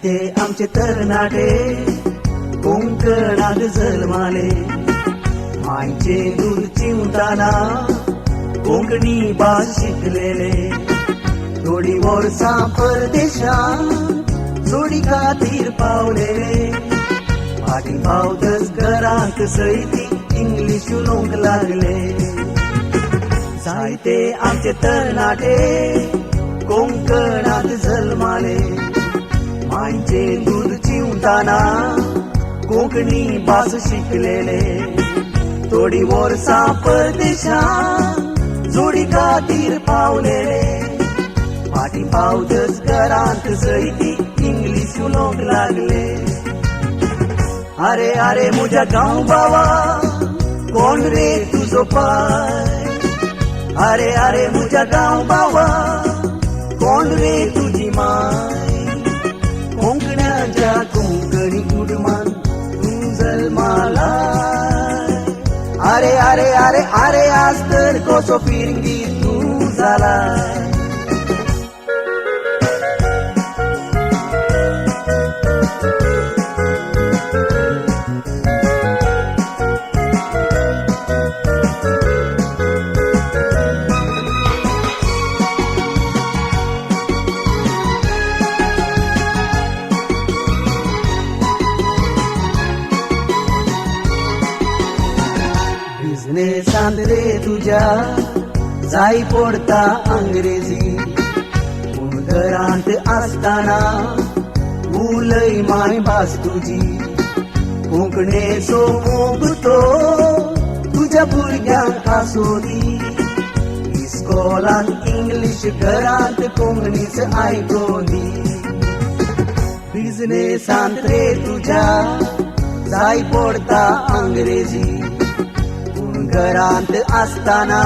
साहित्य आमचे तरणाटे कोंकणात जन्माले, मायचे दूर चिवताना कोंकणी भास शिकलेले, थोडी वर्सां परदेशांत जोडी खातीर पावलेले, फाटीं पावतच घरांत सैती इंग्लीश उलोवंक लागले। साहित्य आमचे तरणाटे कोंकणात जल्माले, मायचे दूध चिवताना कोंकणी भास शिकलेले, थोडी वर्सां परदेशांत जोडी खातीर पावलेले, फाटीं पावतच घरांत सैती इंग्लीश उलोवंक लागले। आरे आरे म्हज्या गांव बावा कोण रे तुजो पाय, आरे आरे म्हज्या गांव बावा कोण रे तुजी माय, कोंकणाच्या कोंकणी कुडमान तूं जल्मालाय, आरे आरे आरे आरे आज तर कसो फिरंगी तूं जालाय। बिझनेसांत रे तुझ्या जाय पडता अंग्रेजी, पूण घरांत आसतना उलय माय भास तुजी, कोंकणीचो मोग तो तुझ्या भुरग्यांक आसोदी, इस्कॉलांत इंग्लीश घरांत कोंकणीच आयकोदी। बिझनेसांत रे तुझ्या जाय पडता अंग्रेजी, घरांत आसतना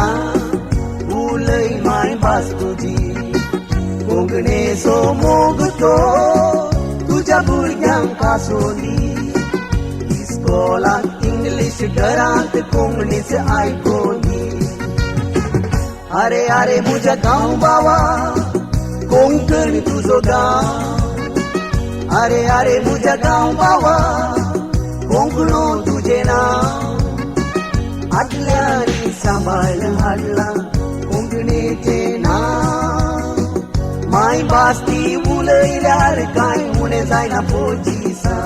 उलय माय भास तुजी, कोंकणीचो मोग तो तुझ्या भुरग्यांक आसोदी, इस्कॉलांत इंग्लीश घरांत कोंकणीच आयकोदी। आरे आरे म्हज्या गांव बावा कोंकण तुजो गांव, आरे आरे म्हज्या गांव बावा कोंकणो तुजें नांव, आदल्यांनी सांबाळ हाडलां कोंकणीचें नांव, माय भास ती उलयल्यार कांय उणें जायना पोचीसां।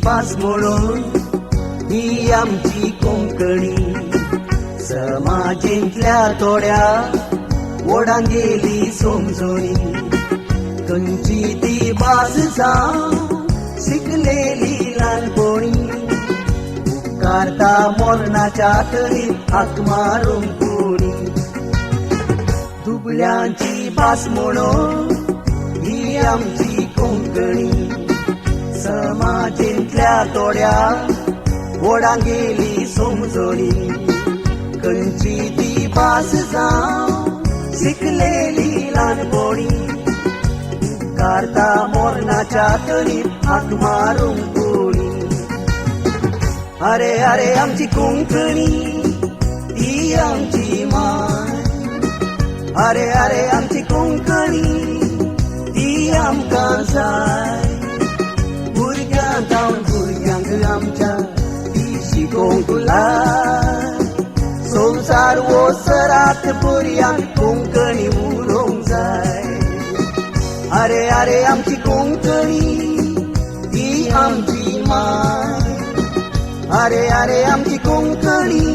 भास म्हणून ही आमची कोंकणी, समाजींतल्या थोड्या वोडांक गेली समजोनी, खंयची ती भास जावं शिकलेली ल्हानपणी, उपकारता मोरणाच्या तळीत हाक मारूंक कोणी। दुबळ्यांची भास म्हणून ही आमची कोंकणी, समाजींतल्या थोड्या वोडांक गेली समजोनी, खंयची ती भास जावं शिकलेली ल्हानपणी, उपकारता मोरणाच्या तळीत हाक मारूंक कोणी। आरे आरे आमची कोंकणी ती आमची माय, आरे आरे आमची कोंकणी ती आमकां जाय, भुरग्यांक भुरग्यांक आमच्या ती शिकोवंक लाय, संवसार वो सरात भुरग्यांक कोंकणी उलोवंक जाय। आरे आरे आमची कोंकणी ती आमची माय, आरे आरे आमची कोंकणी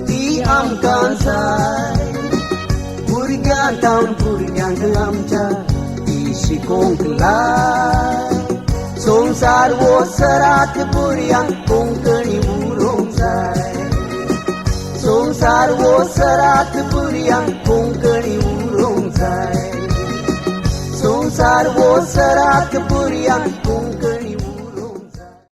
ती आमकां जाय, भुरग्यांक भुरग्यांक आमच्या ती शिकोवंक लाय, संवसार वो सरात भुरग्यांक कोंकणी उलोवंक जाय, संवसार वो सरात भुरग्यांक कोंकणी उलोवंक जाय, संवसार वो सरात भुरग्यांक